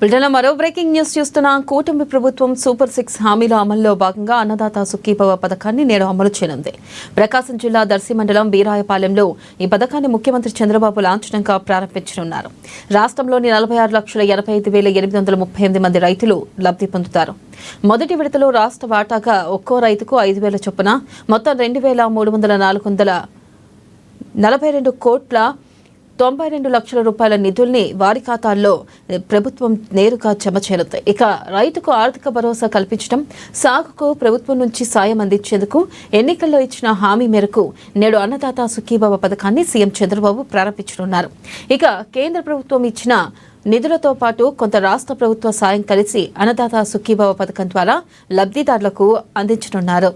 బ్రిటన్లో మరో breaking news చూస్తున్నాం. కూటమి ప్రభుత్వం సూపర్ 6 హామీల అమల్లో భాగంగా అన్నదాత సుఖీభవ పథకాన్ని నేడు అమలు చేయనుంది. ప్రకాశం జిల్లా దర్శి మండలం వీరాయపాలెంలో ఈ పథకాన్ని ముఖ్యమంత్రి చంద్రబాబు లాంఛనంగా ప్రారంభించనున్నారు. రాష్ట్రంలోని 46,85,838 మంది రైతులు లబ్ధి పొందుతారు. మొదటి విడతలో రాష్ట్ర వాటాగా ఒక్కో రైతుకు 5,000 చొప్పున మొత్తం 2,342 కోట్ల 92 లక్షల రూపాయల నిధుల్ని వారి ఖాతాల్లో ప్రభుత్వం నేరుగా జమ చేయనుంది. ఇక రైతుకు ఆర్థిక భరోసా కల్పించడం, సాగుకు ప్రభుత్వం నుంచి సాయం అందించేందుకు ఎన్నికల్లో ఇచ్చిన హామీ మేరకు నేడు అన్నదాత సుఖీభవ పథకాన్ని సీఎం చంద్రబాబు ప్రారంభించనున్నారు. ఇక కేంద్ర ప్రభుత్వం ఇచ్చిన నిధులతో పాటు కొంత రాష్ట్ర ప్రభుత్వ సాయం కలిసి అన్నదాత సుఖీభవ పథకం ద్వారా లబ్ధిదారులకు అందించనున్నారు.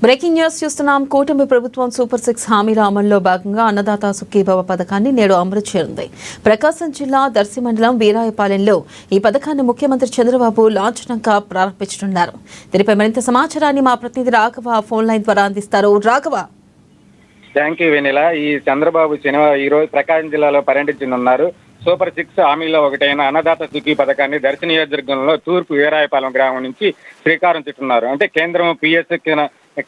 బ్రేకింగ్ న్యూస్ చూస్తున్నాం. కూటమి ప్రభుత్వం సూపర్ 6 హామీల అమల్లో భాగంగా అన్నదాత సుఖీభవ పథకాన్ని నేడు అమలు చేయనుంది. ప్రకాశం జిల్లా దర్శి మండలం వీరాయపాలెంలో ఈ పథకాన్ని ముఖ్యమంత్రి చంద్రబాబు లాంఛనంగా ప్రారంభించనున్నారు. దీనిపై మరింత సమాచారాన్ని మా ప్రతినిధి రాఘవ ఫోన్ లైన్ ద్వారా అందిస్తారు. రాఘవ. Thank you వెనిల. ఈ చంద్రబాబు ఈ రోజు ప్రకాశం జిల్లాలో పర్యటించనున్నారు. సూపర్ 6 హామీలో ఒకటైన అన్నదాత సుఖీ పథకాన్ని దర్శి నియోజకవర్గంలో తూర్పు వీరాయపాలెం గ్రామం నుంచి శ్రీకారం చుట్టున్నారు. అంటే కేంద్రం పిఎస్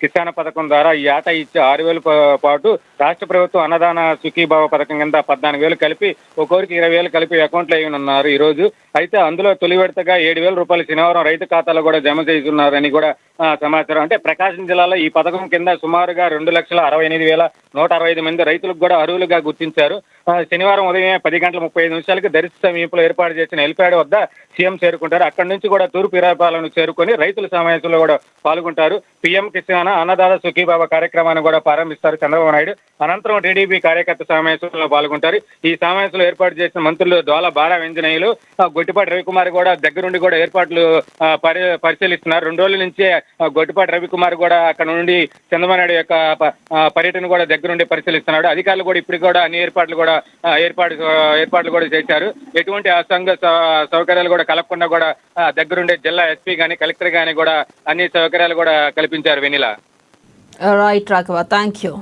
కిసాన్ పథకం ద్వారా ఈ ఏటా ఇచ్చే 6,000 పాటు రాష్ట్ర ప్రభుత్వం అన్నదాన సుఖీభావ పథకం కింద 14,000 కలిపి ఒక్కొరికి 20,000 కలిపి అకౌంట్లో వేయనున్నారు ఈ రోజు. అయితే అందులో తొలి విడతగా 7,000 రూపాయలు శనివారం రైతు ఖాతాలో కూడా జమ చేస్తున్నారని కూడా సమాచారం. అంటే ప్రకాశం జిల్లాలో ఈ పథకం కింద సుమారుగా 2,69,165 మంది రైతులకు కూడా అర్హులుగా గుర్తించారు. శనివారం ఉదయం 10:35 దర్శి సమీపంలో ఏర్పాటు చేసిన హెలిప్యాడ్ వద్ద సీఎం చేరుకుంటారు. అక్కడి నుంచి కూడా తూర్పు వీరాయపాలెం చేరుకొని రైతుల సమావేశంలో కూడా పాల్గొంటారు. పీఎం కిసాన్ అన్నదాత సుఖీభావ కార్యక్రమాన్ని కూడా ప్రారంభిస్తారు చంద్రబాబు నాయుడు. అనంతరం టీడీపీ కార్యకర్త సమావేశంలో పాల్గొంటారు. ఈ సమావేశంలో ఏర్పాటు చేసిన మంత్రులు డోలా బారా వెంజనేయులు, గొట్టిపాటి రవికుమార్ కూడా దగ్గరుండి కూడా ఏర్పాట్లు పరిశీలిస్తున్నారు. 2 రోజుల నుంచే గొట్టిపాటి రవికుమార్ కూడా అక్కడ నుండి చంద్రబాబు నాయుడు యొక్క పర్యటన కూడా దగ్గరుండి పరిశీలిస్తున్నాడు. అధికారులు కూడా ఇప్పుడు కూడా అన్ని ఏర్పాట్లు కూడా చేశారు. ఎటువంటి అసంఘ సౌకర్యాలు కూడా కలగకుండా కూడా దగ్గరుండే జిల్లా ఎస్పీ కానీ కలెక్టర్ కానీ కూడా అన్ని సౌకర్యాలు కూడా కల్పించారు. Vanilla. Right Raghava, thank you.